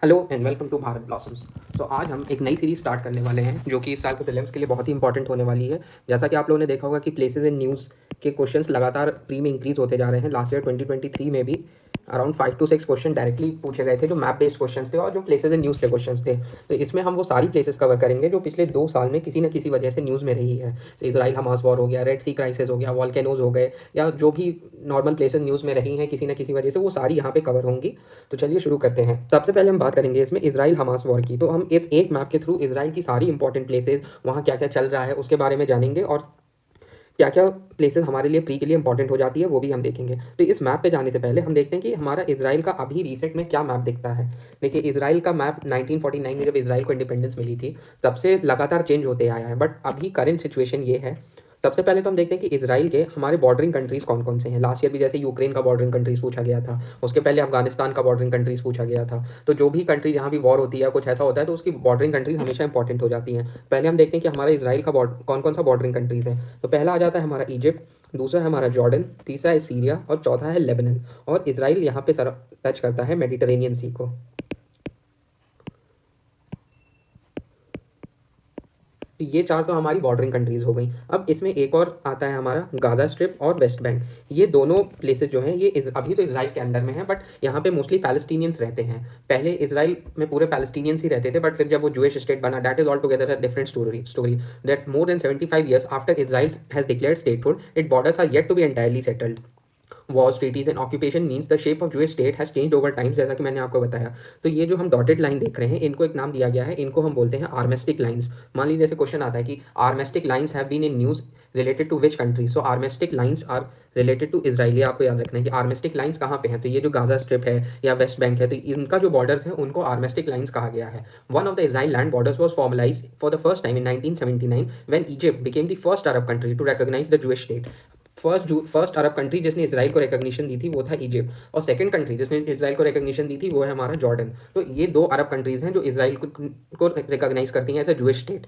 Hello and welcome to Bharat blossoms. तो आज हम एक नई सीरीज स्टार्ट करने वाले हैं जो कि इस साल के प्रीलिम्स के लिए बहुत ही इंपॉर्टेंट होने वाली है। जैसा कि आप लोगों ने देखा होगा कि प्लेसेस इन न्यूज़ के क्वेश्चंस लगातार प्री में इंक्रीज होते जा रहे हैं। लास्ट ईयर 2023 में भी अराउंड 5 to 6 क्वेश्चन डायरेक्टली पूछे गए थे जो मैप बेस्ड क्वेश्चंस थे और जो प्लेसेस इन न्यूज़ के क्वेश्चंस थे। तो इसमें हम वो सारी प्लेसेस कवर करेंगे जो पिछले 2 साल में किसी न किसी वजह से न्यूज़ में रही है। इसराइल हमास वॉर हो गया, रेड सी क्राइसिस हो गया, वॉल्केनोज हो गए, या जो भी नॉर्मल प्लेसेस न्यूज़ में रही हैं किसी न किसी वजह से, वो सारी यहाँ पे कवर होंगी। तो चलिए शुरू करते हैं। सबसे पहले हम बात करेंगे इसमें इसराइल हमास वॉर की। तो हम इस एक मैप के थ्रू इसराइल की सारी इंपॉर्टेंट प्लेसेस, वहाँ क्या क्या चल रहा है उसके बारे में जानेंगे, और क्या क्या प्लेसेस हमारे लिए प्री के लिए इंपॉर्टेंट हो जाती है वो भी हम देखेंगे। तो इस मैप पे जाने से पहले हम देखते हैं कि हमारा इसराइल का अभी रिसेंट में क्या मैप दिखता है। देखिए, इसराइल का मैप 1949 में जब इसराइल को इंडिपेंडेंस मिली थी तब से लगातार चेंज होते आया है, बट अभी करंट सिचुएशन ये है। सबसे पहले तो हम देखते हैं कि इसराइल के हमारे बॉर्डरिंग कंट्रीज़ कौन कौन से हैं। लास्ट ईयर भी जैसे यूक्रेन का बॉर्डरिंग कंट्रीज़ पूछा गया था, उसके पहले अफगानिस्तान का बॉर्डरिंग कंट्रीज़ पूछा गया था। तो जो भी कंट्री जहाँ भी वॉर होती है कुछ ऐसा होता है तो उसकी बॉर्डरिंग कंट्रीज़ हमेशा इंपॉर्टेंट हो जाती हैं। पहले हम देखते हैं कि हमारा इसराइल का कौन कौन सा बॉर्डरिंग कंट्रीज़ है। तो पहला आ जाता है हमारा इजिप्ट, दूसरा है हमारा जॉर्डन, तीसरा है सीरिया और चौथा है लेबनान। और इसराइल यहाँ पे सर टच करता है मेडिटेरेनियन सी को। तो ये चार तो हमारी बॉर्डरिंग कंट्रीज़ हो गई। अब इसमें एक और आता है हमारा गाज़ा स्ट्रिप और वेस्ट बैंक। ये दोनों प्लेसेस जो हैं ये अभी तो इसराइल के अंडर में है, बट यहाँ पे मोस्टली पैलेस्टीनियंस रहते हैं। पहले इसराइल में पूरे पैलेस्टीनियंस ही रहते थे, बट फिर जब वो जूइश स्टेट बना, that is all together a different story that more than 75 years after Israel has declared statehood, it borders are yet to be entirely settled. Wars, treaties and occupation means the shape of Jewish state has change over time, जैसा कि मैंने आपको बताया। तो ये जो हम dotted line देख रहे हैं इनको एक नाम दिया गया है, इनको हम बोलते हैं आर्मेस्टिक लाइंस। मान लीजिए जैसे क्वेश्चन आता है कि armistice lines have been in news related to which country, so armistice lines are related to Israel. ये आपको याद रखना है कि आर्मेस्टिक लाइंस कहाँ पे हैं। तो ये जो गाजा स्ट्रिप है या वेस्ट बैंक है, तो इनका जो बॉर्डर्स है उनको आर्मेस्टिक लाइंस कहा गया है। One of the Israel land borders was formalize for the first time in 1979 when Egypt became the first Arab country to recognize the Jewish state। First Arab country जिसने इसराइल को recognition दी थी वो था Egypt, और second country जिसने Israel को recognition दी थी वो है हमारा जॉर्डन। तो ये दो अरब कंट्रीज हैं जो इसराइल को रिकग्नाइज करती हैं as a Jewish state.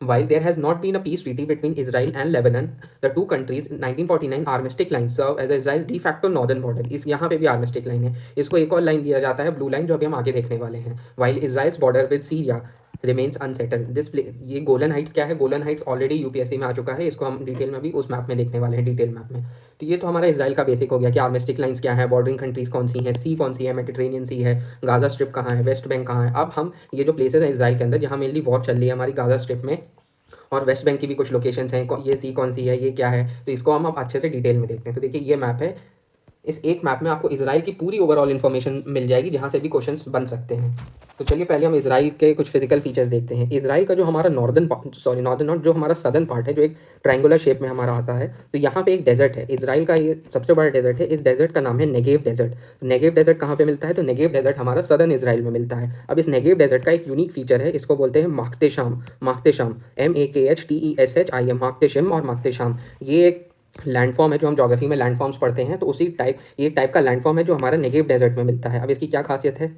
While there has not been a peace treaty between Israel and Lebanon, the two countries in 1949 armistice line serve as Israel's de facto northern border। इस यहाँ पे भी armistice line है। इसको एक और line दिया जाता है, ब्लू लाइन, जो अभी हम आगे देखने वाले हैं। While Israel's border with Syria remains unsettled, ये गोलन हाइट्स क्या है? गोलन हाइट्स ऑलरेडी यूपीएससी में आ चुका है, इसको हम डिटेल में भी उस मैप में देखने वाले हैं, डिटेल मैप में। तो ये तो हमारा इसराइल का बेसिक हो गया कि आर्मिस्टिक लाइंस क्या है, बॉर्डरिंग कंट्रीज कौन सी हैं, सी कौन सी है, मेडिटेरेनियन सी है, गाजा स्ट्रिप कहाँ है, वेस्ट बैंक कहाँ है। अब हम ये जो प्लेसेस हैं इसराइल के अंदर जहाँ मेनली वॉर चल रही है हमारी गाजा स्ट्रिप में, और वेस्ट बैंक की भी कुछ लोकेशंस हैं, ये सी कौन सी है, ये क्या है, तो इसको हम अब अच्छे से डिटेल में देखते हैं। तो देखिए ये मैप है। इस एक मैप में आपको इसराइल की पूरी ओवरऑल इन्फॉर्मेशन मिल जाएगी जहाँ से भी क्वेश्चंस बन सकते हैं। तो चलिए पहले हम इसराइल के कुछ फिजिकल फीचर्स देखते हैं। इसराइल का जो हमारा नॉर्दर्न नॉट, जो हमारा सदर्न पार्ट है, जो एक ट्रायंगुलर शेप में हमारा आता है, तो यहाँ पे एक डेजर्ट है। इसराइल का ये सबसे बड़ा डेजर्ट है। इस डेजर्ट का नाम है नेगेव डेजर्ट। नेगेव डेजर्ट कहाँ पे मिलता है? तो नेगेव डेजर्ट हमारा सदर्न इसराइल में मिलता है। अब इस नेगेव डेजर्ट का एक यूनिक फीचर है, इसको बोलते हैं माख्तेशाम। माख्तेशाम, MAKHTESHIM, माख्तेशिम और माख्तेशाम। ये एक लैंडफॉर्म है जो हम ज्योग्राफी में लैंडफॉर्म्स पढ़ते हैं, तो उसी टाइप ये टाइप का लैंडफॉर्म है जो हमारा नेगेव डेजर्ट में मिलता है। अब इसकी क्या खासियत है?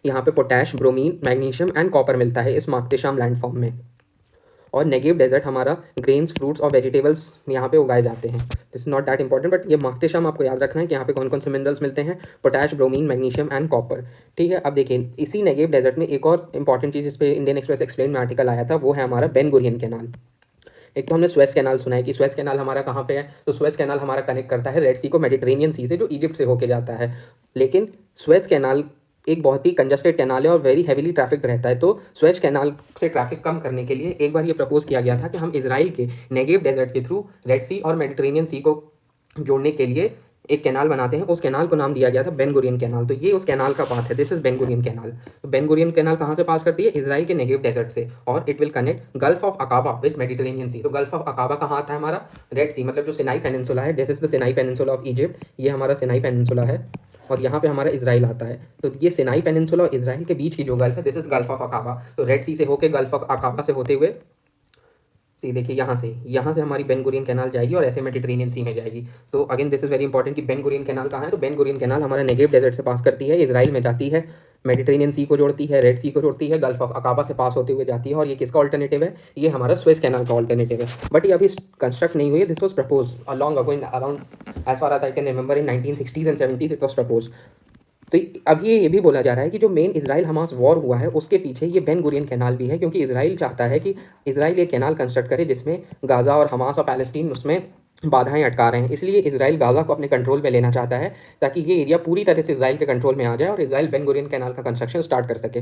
यहाँ पे potash, bromine, magnesium and copper मिलता है इस माख्तेशाम लैंडफॉर्म में। और नेगेव डेजर्ट हमारा ग्रेन्स, फ्रूट्स और वेजिटेबल्स यहाँ पे उगाए जाते हैं। This is not that important, but ये माख्तेशाम आपको याद रखना है कि यहाँ पे कौन कौन से मिनरल्स मिलते हैं, potash, bromine, magnesium and copper. ठीक है, अब देखिए इसी नेगेव डेजर्ट में एक और इंपॉर्टेंट चीज़, इस पर इंडियन एक्सप्रेस एक्सप्लेन में आर्टिकल आया था, वो है हमारा बेन गुरियन कैनाल। एक तो हमने स्वेस कैनाल सुना है कि स्वेस कैनाल हमारा कहाँ पे है, तो स्वेस कैनाल हमारा कनेक्ट करता है रेड सी को मेडिटेरेनियन सी से, जो इजिप्ट से होके जाता है। लेकिन स्वेस कैनाल एक बहुत ही कंजस्टेड कैनाल है और वेरी हैवीली ट्रैफिक रहता है। तो स्वेस कैनाल से ट्रैफिक कम करने के लिए एक बार ये प्रपोज किया गया था कि हम इसराइल के नेगेव डेजर्ट के थ्रू रेड सी और मेडिटेरेनियन सी को जोड़ने के लिए एक कैनाल बनाते हैं। उस कैनाल को नाम दिया गया था बेन गुरियन कैनाल। तो ये उस कैनाल का पाथ है, this is Ben Gurion canal. तो बेन गुरियन कैनाल कहाँ से पास करती है? इसराइल के नेगेव डेजर्ट से, और it will connect gulf of Aqaba with Mediterranean sea. तो गल्फ ऑफ अकाबा कहाँ आता है? हमारा रेड सी, मतलब जो सिनाई पेनिनसुला है, this is the Sinai peninsula of Egypt. ये हमारा सिनाई पेनिनसुला है और यहाँ पे हमारा इसराइल आता है। तो ये सिनाई पेनिनसुला और इसराइल के बीच की जो गल्फ है, दिस इज गल्फ ऑफ अकाबा। तो रेड सी से होकर गल्फ ऑफ अकाबा से होते हुए, सी देखिए यहाँ से हमारी बेन गुरियन कैनाल जाएगी और ऐसे मेडिटेरेनियन सी में जाएगी। तो again this is very important कि बेन गुरियन कैनाल कहाँ है? तो बेन गुरियन कैनाल हमारा नेगेव डेजर्ट से पास करती है, इसराइल में जाती है, मेडिटेरेनियन सी को जोड़ती है, रेड सी को जोड़ती है, गल्फ ऑफ अकाबा से पास होते हुए जाती है। और ये किसका ऑल्टरनेटिव है? ये हमारा स्वेस कैनाल का ऑल्टरनेटिव है, बट ये अभी कंस्ट्रक्ट नहीं हुई है। This was propose along ago in around, as far as I can remember, in 1960s and 70s it was propose. तो अब ये भी बोला जा रहा है कि जो मेन इजराइल हमास वॉर हुआ है उसके पीछे ये बेन गुरियन कैनाल भी है, क्योंकि इजराइल चाहता है कि इजराइल ये कैनाल कंस्ट्रक्ट करे जिसमें गाज़ा और हमास और पैलेस्टीन उसमें बाधाएं अटका रहे हैं। इसलिए इजराइल गाज़ा को अपने कंट्रोल में लेना चाहता है ताकि ये एरिया पूरी तरह से इजराइल के कंट्रोल में आ जाए और इजराइल बेन गुरियन कैनाल का कंस्ट्रक्शन स्टार्ट कर सके।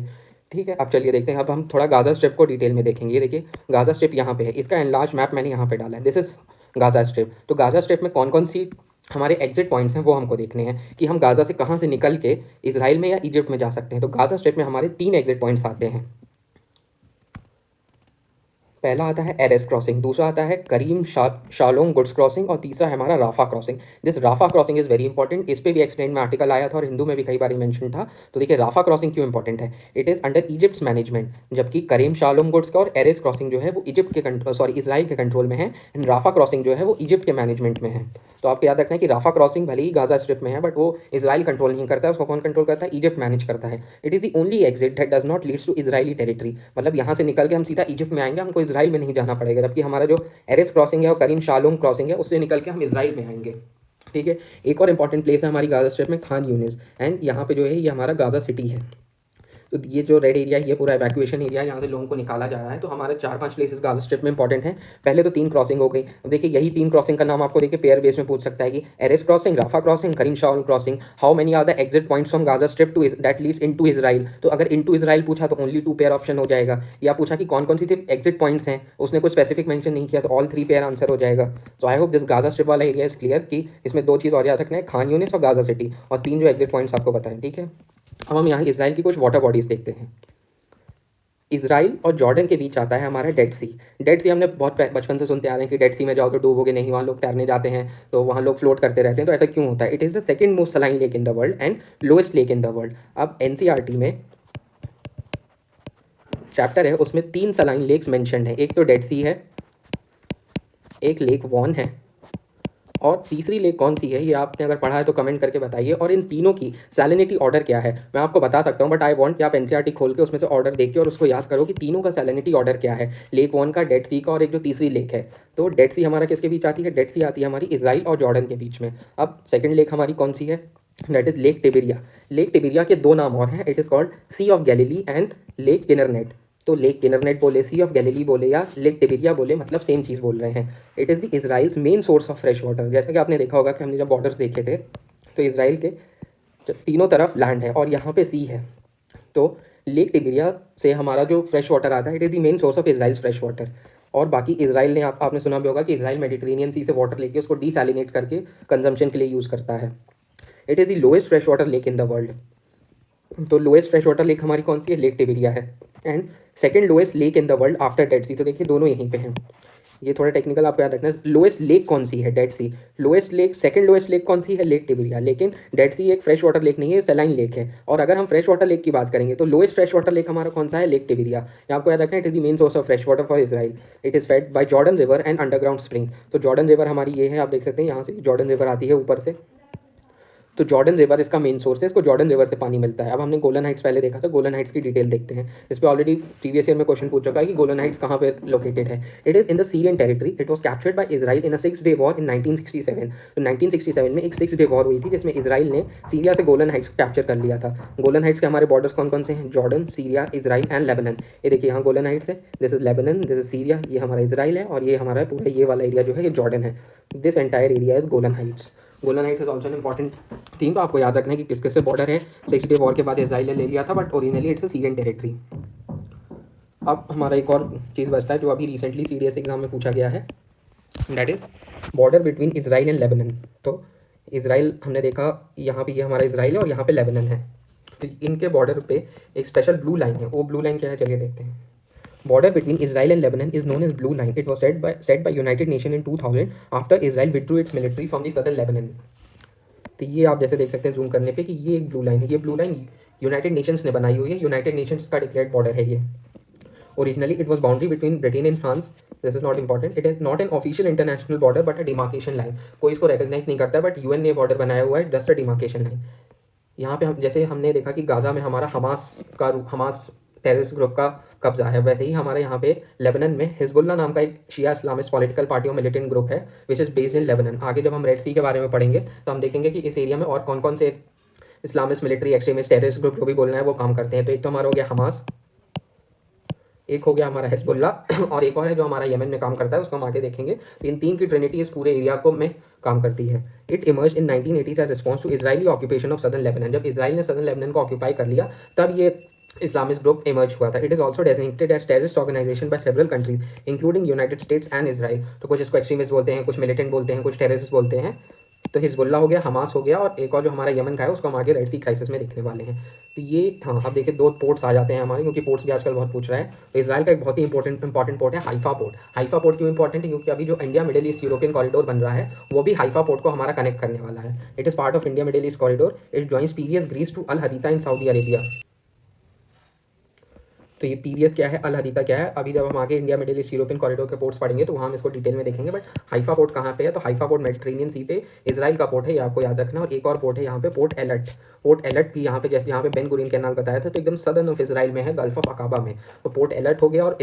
ठीक है, अब चलिए देखते हैं। अब हम थोड़ा गाज़ा स्ट्रिप को डिटेल में देखेंगे। ये देखिए गाज़ा स्ट्रिप यहाँ पे है, इसका एनलार्ज मैप मैंने यहाँ पे डाला है। This is Gaza strip. तो गाज़ा स्ट्रिप में कौन कौन सी हमारे एग्जिट पॉइंट्स हैं वो हमको देखने हैं कि हम गाज़ा से कहाँ से निकल के इजराइल में या इजिप्ट में जा सकते हैं। तो गाज़ा स्ट्रिप में हमारे 3 एग्जिट पॉइंट्स आते हैं। पहला आता है एरेस क्रॉसिंग, दूसरा आता है करीम शालोम गुड्स क्रॉसिंग और तीसरा है हमारा Rafah crossing. This Rafah crossing is very important. इस पे भी एक्सप्लेन में आर्टिकल आया था और हिंदू में भी कई बार मेंशन था। तो देखिए राफा क्रॉसिंग क्यों इंपॉर्टेंट है। इट इज़ अंडर इजिप्ट्स मैनेजमेंट, जबकि करीम शालोम गुड्स का और एरेस क्रॉसिंग जो है वो इजिप्ट के इसराइल के कंट्रोल में है, एंड राफा क्रॉसिंग जो है वो इजिप्ट के मैनेजमेंट में है। तो आपको याद रखना है कि राफा क्रॉसिंग भले ही गाज़ा स्ट्रिप में है बट वो इसराइल कंट्रोल नहीं करता है, उसको कौन कंट्रोल करता है, इजिप्ट मैनेज करता है। It is the only exit that does not leads to Israeli territory, मतलब यहाँ से निकल के हम सीधा इजिप्ट में आएंगे, हमको इसराइल में नहीं जाना पड़ेगा। जबकि हमारा जो एरेस क्रॉसिंग है और करीम शालोम क्रॉसिंग है उससे निकल के हम इसराइल में आएंगे। ठीक है, एक और इंपॉर्टेंट प्लेस है हमारी गाज़ा स्ट्रिप में, खान यूनिस, एंड यहाँ पे जो है ये हमारा गाज़ा सिटी है। तो ये जो रेड एरिया ये पूरा इवैक्यूएशन एरिया है, यहाँ से लोगों को निकाला जा रहा है। तो हमारे 4-5 प्लेसेस गाज़ा स्ट्रिप में इंपॉर्टेंट हैं। पहले तो 3 क्रॉसिंग हो गई। अब देखिए यही 3 क्रॉसिंग का नाम आपको देखिए पेयर बेस में पूछ सकता है कि Erez crossing, Rafah crossing, Kerem Shalom crossing, how many are the exit points from Gaza strip to that leads into Israel. तो अगर इनटू इजराइल पूछा तो ओनली 2 पेयर ऑप्शन हो जाएगा, या पूछा कि कौन कौन सी एग्जिट पॉइंट्स हैं, उसने कोई स्पेसिफिक मेंशन नहीं किया तो ऑल 3 पेयर आंसर हो जाएगा। तो I hope this Gaza strip वाला एरिया इज क्लियर कि इसमें 2 चीज़ और याद रखना है, खान यूनिस और गाज़ा सिटी, और 3 जो एग्जिट पॉइंट्स आपको बताएं। ठीक है, अब हम यहाँ इसराइल की कुछ वाटर बॉडीज़ देखते हैं। इसराइल और जॉर्डन के बीच आता है हमारा डेड सी। डेड सी हमने बहुत बचपन से सुनते आ रहे हैं कि डेड सी में जाओ तो डूबोगे नहीं, वहाँ लोग तैरने जाते हैं तो वहाँ लोग फ्लोट करते रहते हैं। तो ऐसा क्यों होता है। It is the second most saline lake in the world and lowest lake in the world. अब एनसीईआरटी में चैप्टर है उसमें 3 सलाइन लेक्स मैंशनड है। एक तो डेड सी है, एक लेक वॉन है, और तीसरी लेक कौन सी है ये आपने अगर पढ़ा है तो कमेंट करके बताइए। और इन तीनों की सैलिनिटी ऑर्डर क्या है मैं आपको बता सकता हूँ, बट आई वांट कि आप एनसीईआरटी खोल के उसमें से ऑर्डर देख के और उसको याद करो कि तीनों का सैलिनिटी ऑर्डर क्या है, लेक वन का, डेड सी का, और एक जो तीसरी लेक है। तो डेड सी हमारा किसके बीच आती है, डेड सी आती है हमारी इसराइल और जॉर्डन के बीच में। अब सेकेंड लेक हमारी कौन सी है, that is lake Tiberias. Lake Tiberias के 2 नाम और हैं, it is called sea of Galilee and lake Kinneret. तो लेक किन्नरनेट बोले, सी ऑफ गैलीली बोले या लेक टिबेरिया बोले, मतलब सेम चीज़ बोल रहे हैं। It is the Israel's main source of fresh water. जैसा कि आपने देखा होगा कि हमने जब बॉर्डर्स देखे थे तो इसराइल के तीनों तरफ लैंड है और यहाँ पे सी है। तो लेक टिबेरिया से हमारा जो फ्रेश वाटर आता है, it is the main source of Israel's fresh water. और बाकी इसराइल ने आपने सुना भी होगा कि इसराइल मेडिटेरेनियन सी से वाटर लेके उसको डीसैलिनेट करके कंजम्पशन के लिए यूज़ करता है। It is the lowest fresh water lake in the world. तो लोएस्ट फ्रेश वाटर लेक हमारी कौन सी है, लेक टिबेरिया है। And second lowest lake in the world after dead sea. तो देखिए दोनों यहीं पे हैं। ये थोड़ा टेक्निकल आपको याद रखना है। लोएस्ट लेक कौन सी है, dead sea. Lowest lake, second lowest lake कौन सी है, लेक टिबेरिया। लेकिन डेड सी एक फ्रेश वाटर लेक नहीं है, सलाइन लेक है। और अगर हम फ्रेश वाटर लेक की बात करेंगे तो लोएस्ट फ्रेश वाटर लेक हमारा कौन सा है, लेक टिबेरिया। ये आपको याद रखना है। It is the main source of fresh water for Israel. It is fed by Jordan river and underground spring. तो जॉर्डन रिवर हमारी ये है, आप देख सकते हैं यहाँ से जॉर्डन रिवर आती है ऊपर से। तो जॉर्डन रिवर इसका मेन सोर्स है, इसको जॉर्डन रिवर से पानी मिलता है। अब हमने गोलन हाइट्स पहले देखा था, गोलन हाइट्स की डिटेल देखते हैं। इस पर ऑलरेडी प्रीवियस ईयर में क्वेश्चन पूछ चुका है कि गोलन हाइट्स कहाँ पे लोकेटेड है। It is in the Syrian territory. It was captured by Israel in a 6-day war in 1967। तो 1967 में एक 6-day वॉर हुई थी जिसमें इजराइल ने सीरिया से गोलन हाइट्स कैप्चर कर लिया था। गोलन हाइट्स के हमारे बॉर्डर्स कौन कौन से हैं, Jordan, Syria, Israel and Lebanon. ये देखिए यहाँ गोलन हाइट्स है, this is Lebanon, this is Syria, ये हमारा इजराइल है, और ये हमारा पूरा ये वाला एरिया जो है ये जॉर्डन है। This entire area is Golan Heights. Golan Heights is also an important thing. तो आपको याद रखना है कि किस किस से बॉर्डर है। 6-day वॉर के बाद इसराइल ने ले लिया था, but originally it's a Syrian territory. अब हमारा एक और चीज़ बचता है जो अभी रिसेंटली सीडीएस एग्जाम में पूछा गया है, that is border between Israel and Lebanon. तो इसराइल हमने देखा यहाँ पे, ये हमारा इसराइल है और यहाँ पे लेबनन है। तो इनके बॉर्डर पे एक स्पेशल ब्लू लाइन है। वो ब्लू लाइन क्या है चलिए देखते हैं। Border between Israel and Lebanon is known as Blue Line. It was set by United Nations in 2000 after Israel withdrew its military from the southern Lebanon. तो ये आप जैसे देख सकते हैं जूम करने पे कि ये एक ब्लू लाइन है। ये ब्लू लाइन यूनाइटेड नेशंस ने बनाई हुई है, यूनाइटेड नेशंस का डिक्लेयर्ड बॉर्डर है ये। Originally it was boundary between Britain and France. This is not important, it is not an official international border but a demarcation line. कोई इसको recognise नहीं करता, बट यूएन ने बॉर्डर बनाया हुआ है, जस्ट अ डिमार्केशन लाइन। यहाँ पे हम जैसे हमने देखा कि गाज़ा में हमारा हमास टेररिस्ट ग्रुप का कब्जा है, वैसे ही हमारे यहाँ पे लेबनन में हिजबुल्लाह नाम का एक शिया इस्लामिस्ट पॉलिटिकल पार्टी और मिलिटेंट ग्रुप है which is based in Lebanon. आगे जब हम रेड सी के बारे में पढ़ेंगे तो हम देखेंगे कि इस एरिया में और कौन कौन से Islamist, military, extremist, terrorist group जो भी बोलना है वो काम करते हैं। तो एक तो हमारा हो गया हमास, एक हो गया हमारा हिजबुल्ला और एक और है जो हमारा यमन में काम करता है, उसको हम आगे देखेंगे। तो इन तीन की ट्रिनिटी इस पूरे एरिया को में काम करती है। It emerge in 1980 as response to Israeli occupation of southern Lebanon. जब इसराइल ने सदर्न लेबनान को ऑक्यूपाई कर लिया तब ये इस्लामिस्ट ग्रुप इमर्ज हुआ था। It is also designated as terrorist organization by several countries including United States and Israel. तो कुछ इसको एक्सट्रीमिस्ट बोलते हैं, कुछ मिलिटेंट बोलते हैं, कुछ टेररिस्ट बोलते हैं। तो हिजबुल्ला हो गया, हमास हो गया, और एक और जो हमारा यमन का है उसको हम आगे रेड सी क्राइसिस में देखने वाले हैं। तो ये हाँ, अब देखिए दो पोर्ट्स आ जाते हैं हमारे, क्योंकि पोर्ट्स भी आजकल बहुत पूछ रहा है। तो इसराइल का एक बहुत ही इंपॉर्टेंट पोर्ट है हाइफा पोर्ट। हाइफा पोर्ट क्यों इंपॉर्टेंट है? क्योंकि अभी जो India Middle east European corridor बन रहा है वो भी हाइफा पोर्ट को हमारा कनेक्ट करने वाला है। It is part of India Middle East corridor. It joins Piraeus Greece to Al Haditha in Saudi Arabia. तो ये पीरियस क्या है, अल हदीदा क्या है, अभी जब हम आगे India Middle east European corridor के पोर्ट्स पढ़ेंगे तो वहाँ हम इसको डिटेल में देखेंगे। बट हाइफा पोर्ट कहाँ पे है? तो हाइफा पोर्ट मेडिटेरेनियन सी पे इसराइल का पोर्ट है, ये आपको याद रखना। और एक और पोर्ट है यहाँ पे पोर्ट एलर्ट। पोर्ट एलर्ट भी यहाँ पे, जैसे यहाँ पे बेन गुरियन कैनाल बताया था, तो एकदम सदर्न ऑफ इसराइल में है, गल्फ ऑफ अकाबा में। तो पोर्ट एलर्ट हो गया और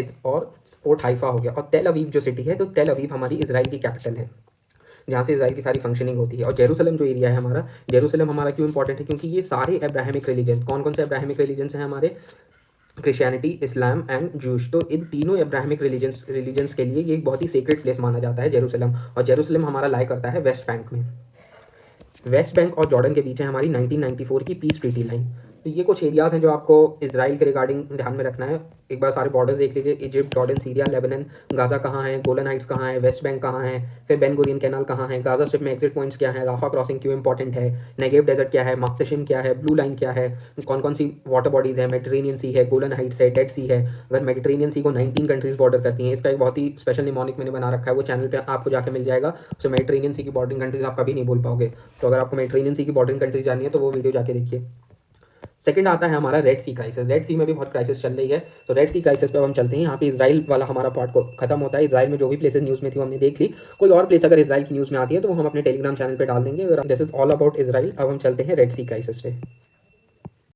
पोर्ट हाइफा हो गया। और तेल अवीव जो सिटी है, तो तेल अवीव हमारी इसराइल की कैपिटल है, जहाँ से इसराइल की सारी फंक्शनिंग होती है। और जेरूसलम जो एरिया है हमारा, जेरूसलम हमारा क्यों इंपॉर्टेंट है? क्योंकि ये सारे अब्राहमिक रिलीजन, कौन कौन से अब्राहमिक रिलीजन्स हैं हमारे? Christianity, Islam and Jewish. तो इन तीनों अब्राहमिक रिलीजन्स के लिए ये एक बहुत ही सेक्रेट प्लेस माना जाता है जेरूसलम। और जेरूसलम हमारा लाई करता है वेस्ट बैंक में। वेस्ट बैंक और जॉर्डन के बीच है हमारी 1994 की पीस ट्रीटी लाइन। तो ये कुछ एरियाज़ हैं जो आपको इसराइल के रिगार्डिंग ध्यान में रखना है। एक बार सारे बॉर्डर्स देख लीजिए, Egypt, Jordan, Syria, Lebanon, Gaza कहाँ है, गोलन हाइट्स कहाँ है, वेस्ट बैंक कहाँ है, फिर बेन गुरियन कैनाल कहाँ है, गाज़ा स्ट्रिप में एग्जिट पॉइंट्स क्या है, राफा क्रॉसिंग क्यों इंपॉर्टेंट है, नेगेव डेजर्ट क्या है, मक्तशिम क्या है, ब्लू लाइन क्या है, कौन कौन सी वाटर बॉडीज़ है, मेडिटेरेनियन सी है, गोलन हाइट्स है, डेड सी है। अगर मेडिटेरेनियन सी को 19 कंट्रीज बॉर्डर करती हैं, इसका एक बहुत ही स्पेशल निमोनिक मैंने बना रखा है, वो चैनल पे आपको जाकर मिल जाएगा। उसमें मेडिटेरेनियन सी की बॉर्डरिंग कंट्रीज आप कभी नहीं बोल पाओगे। तो अगर आपको मेडिटेरेनियन सी की बॉर्डरिंग कंट्रीज जाननी है तो वो वीडियो जाके देखिए। सेकंड आता है हमारा रेड सी क्राइसिस। रेड सी में भी बहुत क्राइसिस चल रही है। तो रेड सी क्राइसिस पे अब हम चलते हैं। यहाँ पे इसराइल वाला हमारा पार्ट को खत्म होता है। इसराइल में जो भी प्लेसेस न्यूज़ में थी वो हमने देख ली। कोई और प्लेस अगर इसराइल की न्यूज़ में आती है तो वो हम अपने टेलीग्राम चैनल पे डाल देंगे। अगर this is all about Israel. अब हम चलते हैं रेड सी क्राइसिस पे।